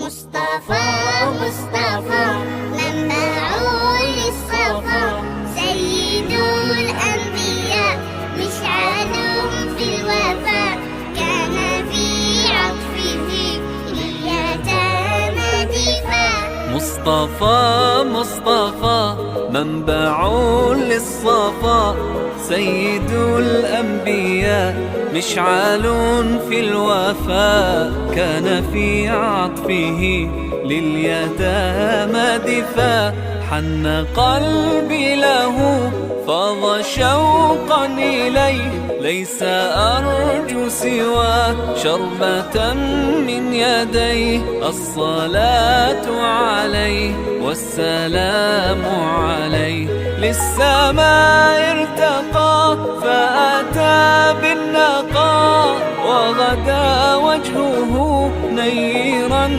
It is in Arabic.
مصطفى مصطفى منبع للصفا، سيد الأنبياء مشعل في الوفاء، كان في عطفه لليتامى دفاع. مصطفى مصطفى منبع للصفا، سيد الأنبياء مشعل في الوفاء، كان في عطفه لليتامى دفاع. حن قلبي له فاض شوقا إليه، ليس أرجو سوى شربة من يديه. الصلاة عليه والسلام عليه، للسماء ارتقى فأتى بالنقاء، وغدا وجهه نيرا